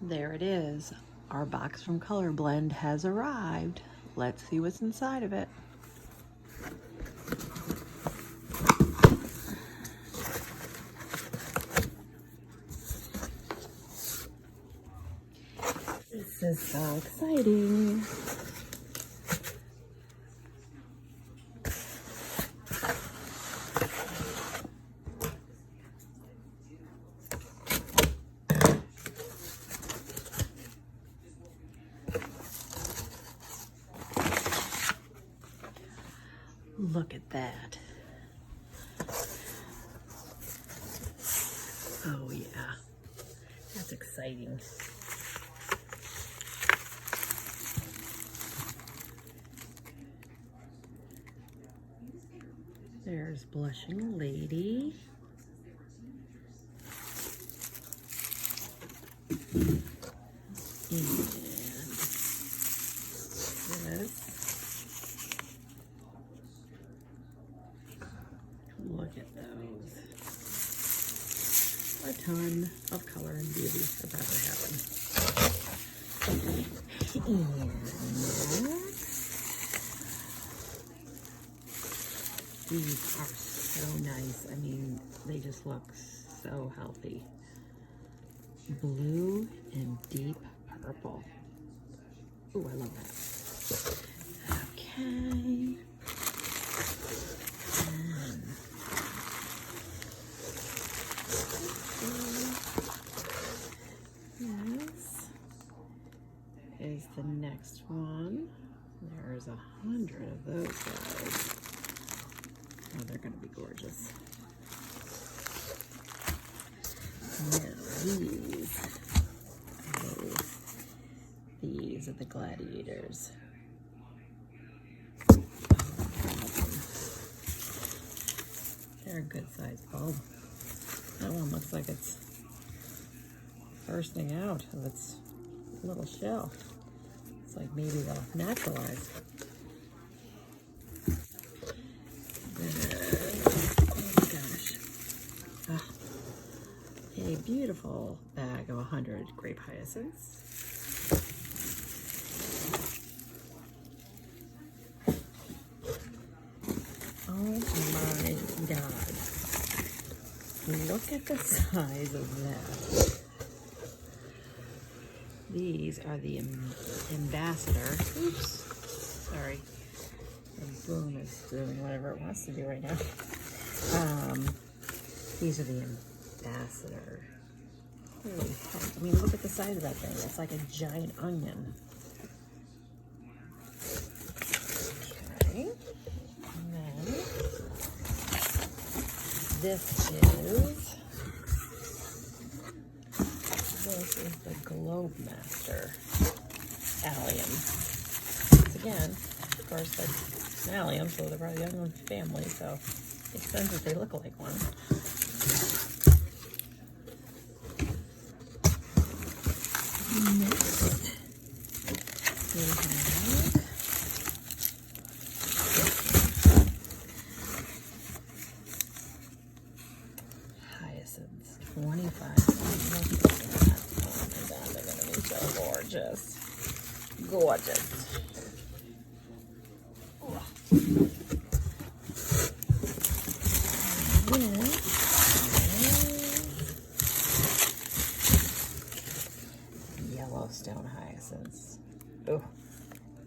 There it is. Our box from Colorblend has arrived. Let's see what's inside of it. This is so exciting. Look at that. Oh yeah, that's exciting. There's Blushing Lady. And this. Look at those. A ton of color and beauty about to happen. And these are so nice. I mean, they just look so healthy. Blue and deep purple. Ooh, I love that. Okay. This is the next one. There's 100 of those guys. Oh, they're going to be gorgeous. Now these are the gladiators. They're a good size bulb. That one looks like it's bursting out of its little shell. It's like maybe they'll naturalize. A beautiful bag of 100 grape hyacinths. Oh my God. Look at the size of that. These are the ambassador. Oops. Sorry. The boom is doing whatever it wants to do right now. These are the ambassador. Holy heck. I mean, look at the size of that thing. It's like a giant onion. Okay. And then this is the Globe Master allium. Once again, of course, that's an allium, so they're probably the young family, so it makes sense that they look like one. Next, we have hyacinths, 25. Oh my God, they're going to be so gorgeous. Gorgeous. Yellowstone hyacinths. Oh,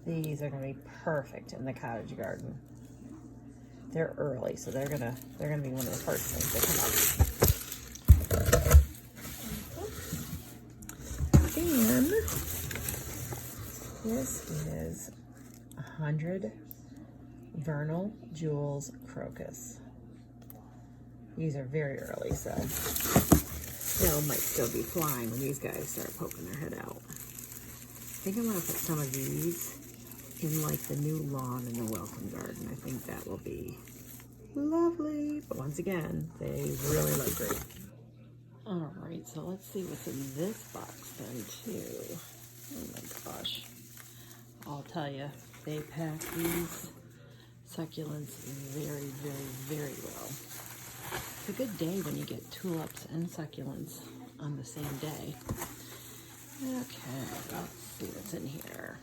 these are going to be perfect in the cottage garden. They're early, so they're gonna be one of the first things that come up. And this is 100 Vernal Jewels Crocus. These are very early, so they might still be flying when these guys start poking their head out. I think I'm going to put some of these in like the new lawn in the welcome garden. I think that will be lovely. But once again, they really look great. All right, so let's see what's in this box then too. Oh my gosh. I'll tell you, they pack these succulents very, very, very well. It's a good day when you get tulips and succulents on the same day. let's see what's in here.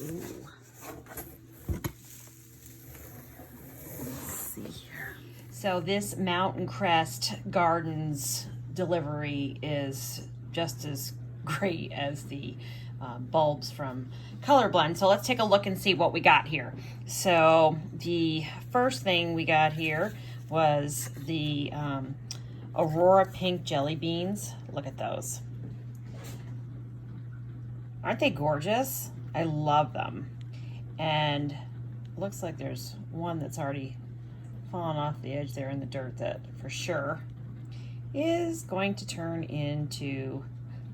Ooh. Let's see here. So this Mountain Crest Gardens delivery is just as great as the bulbs from Colorblends. So let's take a look and see what we got here. So the first thing we got here was the Aurora Pink Jelly Beans. Look at those. Aren't they gorgeous? I love them. And looks like there's one that's already fallen off the edge there in the dirt that for sure is going to turn into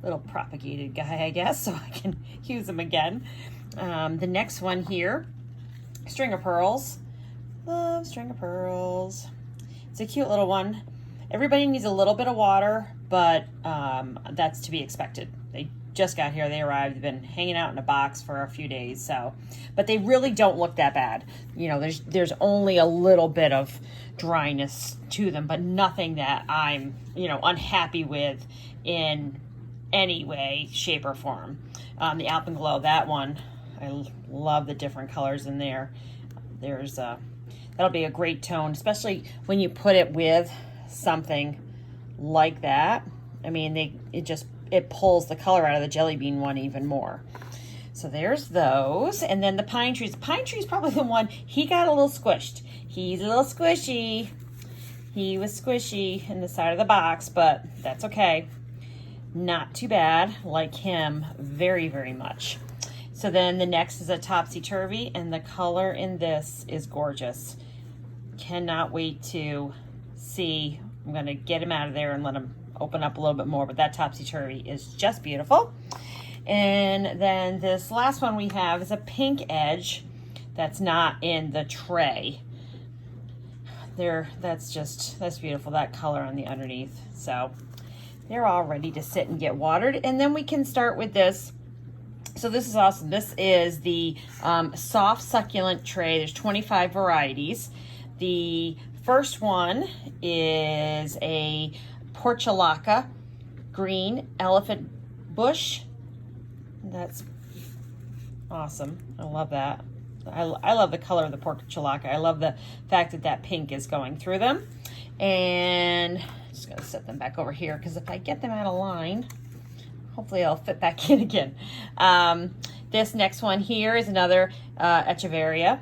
a little propagated guy, I guess, so I can use them again. The next one here, String of Pearls. Love String of Pearls. It's a cute little one. Everybody needs a little bit of water, but that's to be expected. They just got here, they arrived, they've been hanging out in a box for a few days, so, but they really don't look that bad. You know, there's only a little bit of dryness to them, but nothing that I'm, you know, unhappy with in any way, shape, or form. The Alpenglow, that one, I love the different colors in there. There's that'll be a great tone, especially when you put it with something like that. I mean, it pulls the color out of the jelly bean one even more. So there's those. And then the pine trees. Pine tree's probably the one, he got a little squished. He's a little squishy. He was squishy in the side of the box, but that's okay. Not too bad. Like him very, very much. So then the next is a Topsy-Turvy, and the color in this is gorgeous. Cannot wait to see. I'm going to get him out of there and let him open up a little bit more, but that Topsy-Turvy is just beautiful. And then this last one we have is a pink edge that's not in the tray. That's beautiful, that color on the underneath. So they're all ready to sit and get watered. And then we can start with this. So this is awesome. This is the soft succulent tray. There's 25 varieties. The first one is a Portulaca green elephant bush. That's awesome. I love that. I love the color of the Portulaca. I love the fact that that pink is going through them. And I'm just going to set them back over here because if I get them out of line, hopefully I'll fit back in again. This next one here is another Echeveria.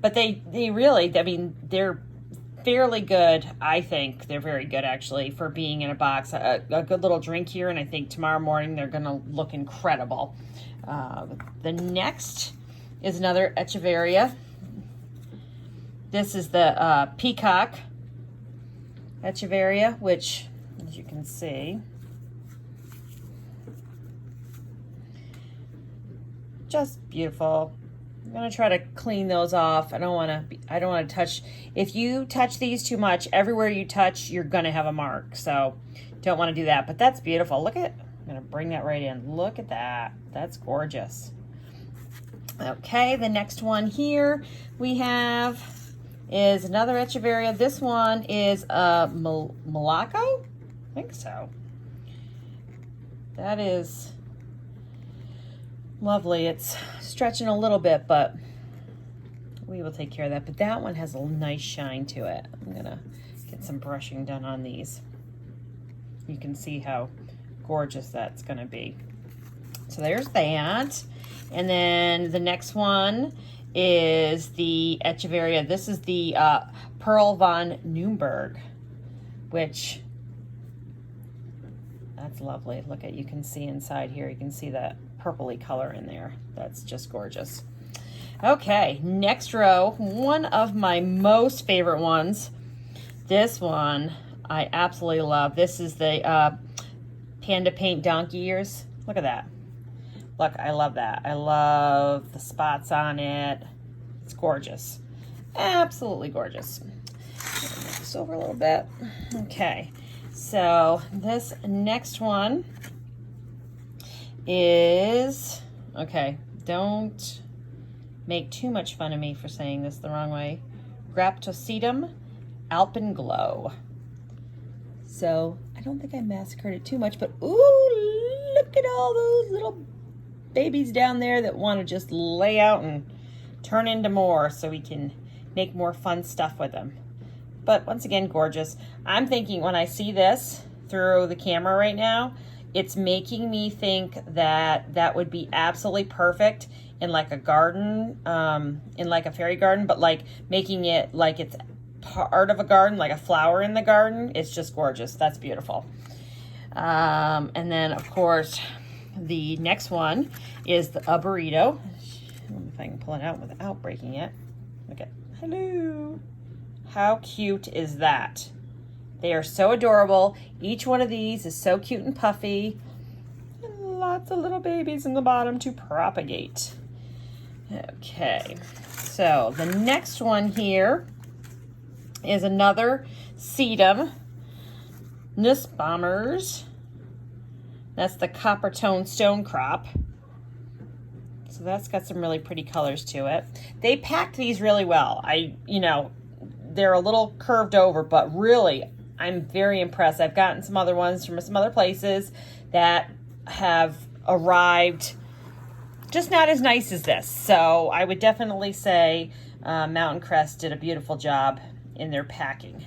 But they really, I mean, they're fairly good. I think they're very good, actually, for being in a box. A good little drink here, and I think tomorrow morning they're going to look incredible. The next is another Echeveria. This is the Peacock Echeveria, which, as you can see, just beautiful. I'm gonna try to clean those off. I don't want to touch. If you touch these too much, everywhere you touch, you're gonna have a mark. So don't want to do that. But that's beautiful. Look at. I'm gonna bring that right in. Look at that. That's gorgeous. Okay, the next one here we have is another Echeveria. This one is Malaco. I think so. That is lovely. It's stretching a little bit, but we will take care of that. But that one has a nice shine to it. I'm gonna get some brushing done on these. You can see how gorgeous that's gonna be. So there's that. And then the next one is the Echeveria. This is the Pearl von Nürnberg, which that's lovely. Look at, you can see inside here, you can see that purpley color in there. That's just gorgeous. Okay, next row, one of my most favorite ones. This one I absolutely love. This is the Panda Paint Donkey Ears. Look at that. Look, I love that. I love the spots on it. It's gorgeous. Absolutely gorgeous. Move this over a little bit. Okay, so this next one is, okay, don't make too much fun of me for saying this the wrong way. Graptocedum Alpenglow. So I don't think I massacred it too much, but ooh, look at all those little babies down there that want to just lay out and turn into more so we can make more fun stuff with them. But once again, gorgeous. I'm thinking when I see this through the camera right now, it's making me think that that would be absolutely perfect in like a garden, in like a fairy garden, but like making it like it's part of a garden, like a flower in the garden. It's just gorgeous. That's beautiful. And then of course, the next one is a burrito. I don't know if I can pull it out without breaking it. Okay. Hello. How cute is that? They are so adorable. Each one of these is so cute and puffy. And lots of little babies in the bottom to propagate. Okay. So the next one here is another sedum. Nussbaumers. That's the copper tone stone crop. So that's got some really pretty colors to it. They packed these really well. They're a little curved over, but really, I'm very impressed. I've gotten some other ones from some other places that have arrived just not as nice as this. So I would definitely say Mountain Crest did a beautiful job in their packing.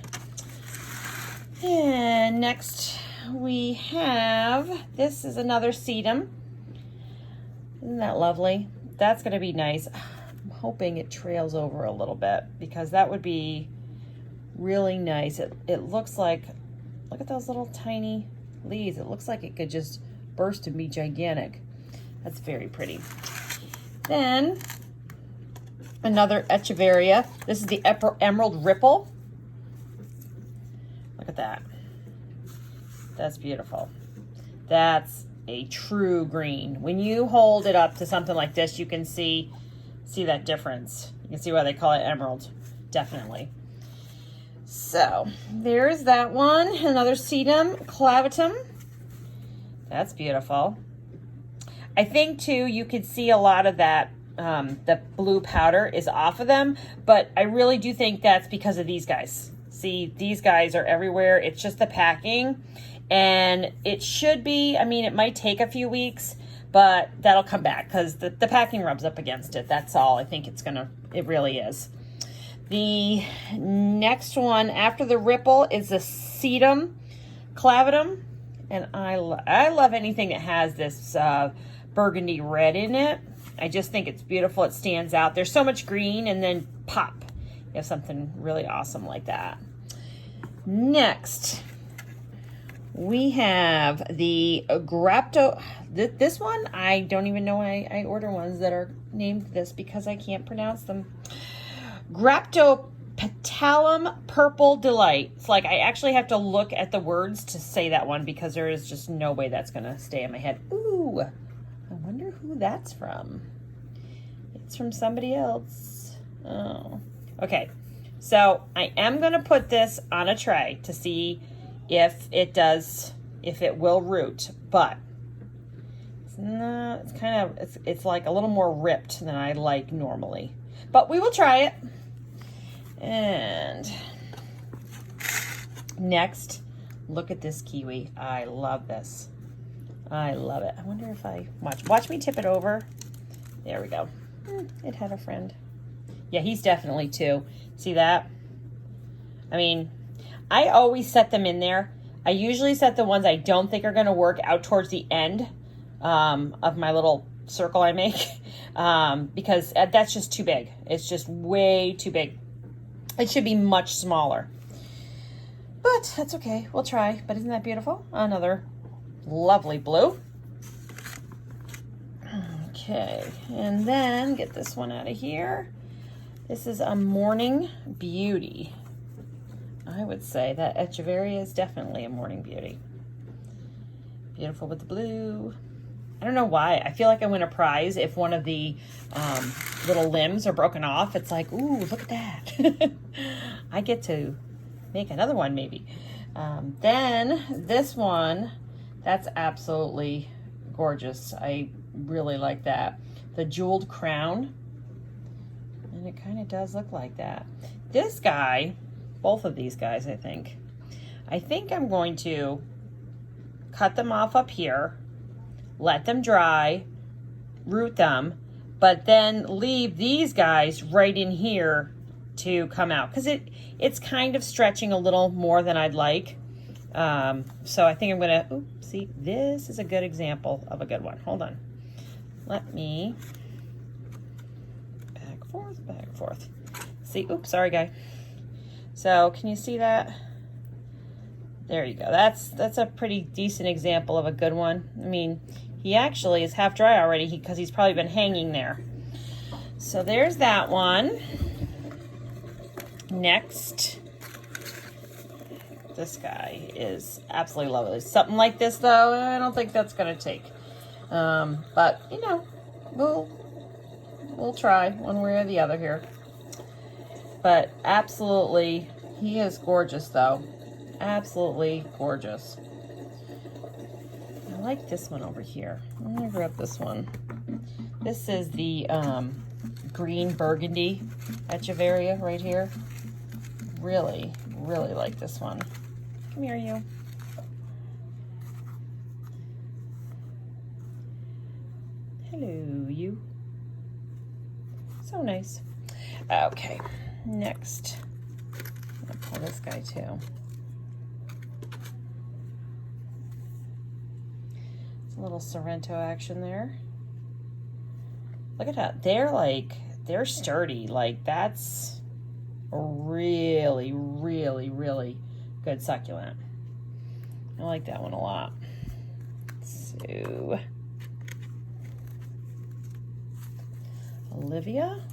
And next we have, this is another sedum. Isn't that lovely? That's going to be nice. I'm hoping it trails over a little bit because that would be really nice. It looks like, look at those little tiny leaves. It looks like it could just burst and be gigantic. That's very pretty. Then another Echeveria. This is the Emerald Ripple. Look at that. That's beautiful. That's a true green. When you hold it up to something like this, you can see that difference. You can see why they call it emerald. Definitely. So there's that one. Another sedum clavatum. That's beautiful. I think too you could see a lot of that the blue powder is off of them, but I really do think that's because of these guys. See, these guys are everywhere. It's just the packing, and it should be, I mean, it might take a few weeks, but that'll come back because the packing rubs up against it. That's all. I think it really is. The next one after the ripple is the sedum clavatum, and I love anything that has this burgundy red in it. I just think it's beautiful. It stands out. There's so much green, and then pop, you have something really awesome like that. Next, we have the Grapto. This one, I don't even know why I order ones that are named this because I can't pronounce them. Graptopetalum Purple Delight. It's like I actually have to look at the words to say that one because there is just no way that's going to stay in my head. Ooh, I wonder who that's from. It's from somebody else. Oh, okay. So I am going to put this on a tray to see if it will root, but it's not, it's like a little more ripped than I like normally, but we will try it. And next, look at this kiwi. I love this. I love it. I wonder if I watch me tip it over. There we go. It had a friend. Yeah, he's definitely two. See that? I mean, I always set them in there. I usually set the ones I don't think are going to work out towards the end of my little circle I make because that's just too big. It's just way too big. It should be much smaller. But that's okay. We'll try. But isn't that beautiful? Another lovely blue. Okay. And then get this one out of here. This is a Morning Beauty. I would say that Echeveria is definitely a Morning Beauty. Beautiful with the blue. I don't know why. I feel like I win a prize if one of the little limbs are broken off. It's like, ooh, look at that. I get to make another one maybe. Then this one, that's absolutely gorgeous. I really like that. The Jeweled Crown. And it kind of does look like that. This guy, both of these guys, I think I'm going to cut them off up here, let them dry, root them, but then leave these guys right in here to come out, because it's kind of stretching a little more than I'd like. So I think I'm gonna, oops, see, this is a good example of a good one. Hold on. Let me back, forth. See, oops, sorry, guy. So can you see that? There you go. That's a pretty decent example of a good one. I mean, he actually is half dry already because he's probably been hanging there. So there's that one. Next, this guy is absolutely lovely. Something like this, though, I don't think that's going to take. But, you know, we'll try one way or the other here. But absolutely, he is gorgeous, though. Absolutely gorgeous. I like this one over here. I'm going to grab this one. This is the green burgundy echeveria right here. Really, really like this one. Come here, you. Hello, you. So nice. Okay, next. I'm gonna pull this guy too. It's a little Sorrento action there. Look at that. They're sturdy. Like, that's a really, really, really good succulent. I like that one a lot. So, Olivia.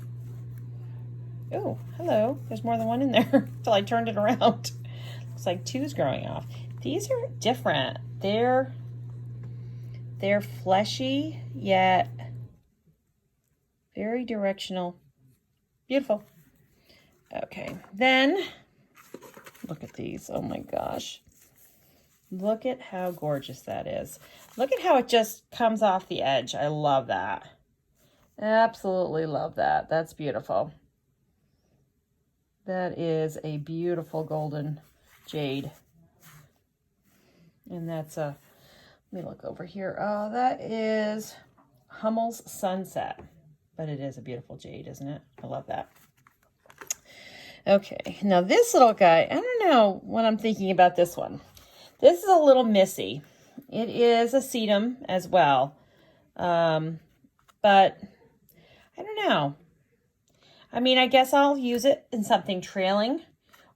Oh, hello. There's more than one in there until I turned it around. Looks like two's growing off. These are different. They're fleshy, yet very directional. Beautiful. Okay, then look at these. Oh my gosh. Look at how gorgeous that is. Look at how it just comes off the edge. I love that. Absolutely love that. That's beautiful. That is a beautiful golden jade. And that's a, let me look over here. Oh, that is Hummel's Sunset. But it is a beautiful jade, isn't it? I love that. Okay, now this little guy, I don't know what I'm thinking about this one. This is a little missy. It is a sedum as well. But I don't know. I mean, I guess I'll use it in something trailing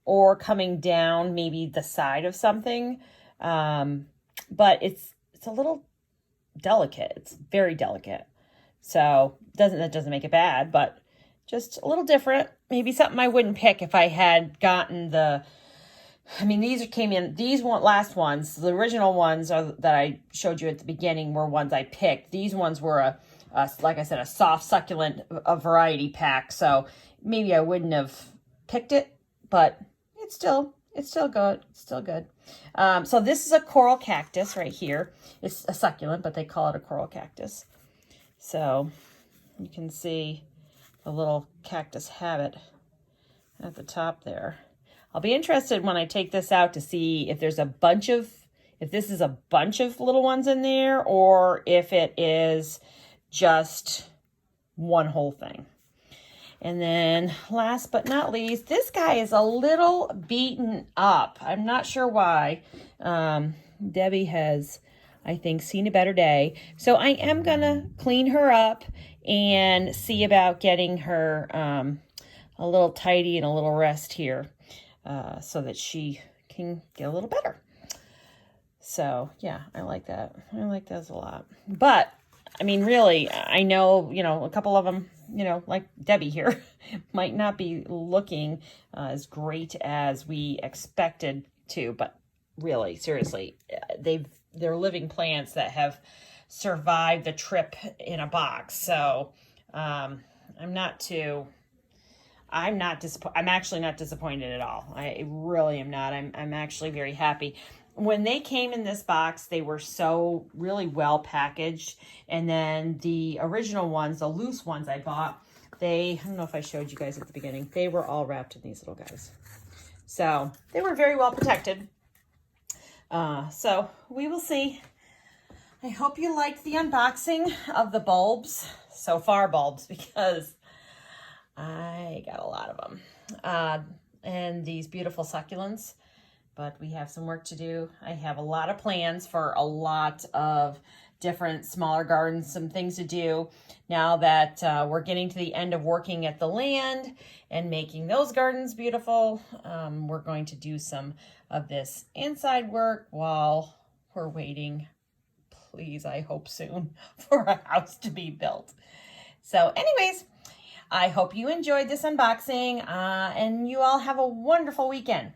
or coming down maybe the side of something. But it's a little delicate. It's very delicate. So that doesn't make it bad, but just a little different. Maybe something I wouldn't pick if I had gotten these last ones, the original ones that I showed you at the beginning were ones I picked. These ones were like I said, a soft succulent, a variety pack. So maybe I wouldn't have picked it, but it's still good. It's still good. So this is a coral cactus right here. It's a succulent, but they call it a coral cactus. So you can see the little cactus habit at the top there. I'll be interested when I take this out to see if this is a bunch of little ones in there, or if it is just one whole thing. And then last but not least, this guy is a little beaten up. I'm not sure why. Debbie has, I think, seen a better day. So I am going to clean her up and see about getting her a little tidy and a little rest here so that she can get a little better. So, yeah, I like that. I like those a lot. But, I mean, really, I know, a couple of them, like Debbie here, might not be looking as great as we expected to. But really, seriously, they're living plants that have survived the trip in a box. So I'm actually not disappointed at all. I really am not. I'm actually very happy. When they came in this box, they were so really well packaged. And then the original ones, the loose ones I bought, I don't know if I showed you guys at the beginning, they were all wrapped in these little guys. So they were very well protected. So we will see. I hope you liked the unboxing of the bulbs. So far bulbs, because I got a lot of them. And these beautiful succulents. But we have some work to do. I have a lot of plans for a lot of different smaller gardens, some things to do now that we're getting to the end of working at the land and making those gardens beautiful. We're going to do some of this inside work while we're waiting, please, I hope soon, for a house to be built. So anyways, I hope you enjoyed this unboxing and you all have a wonderful weekend.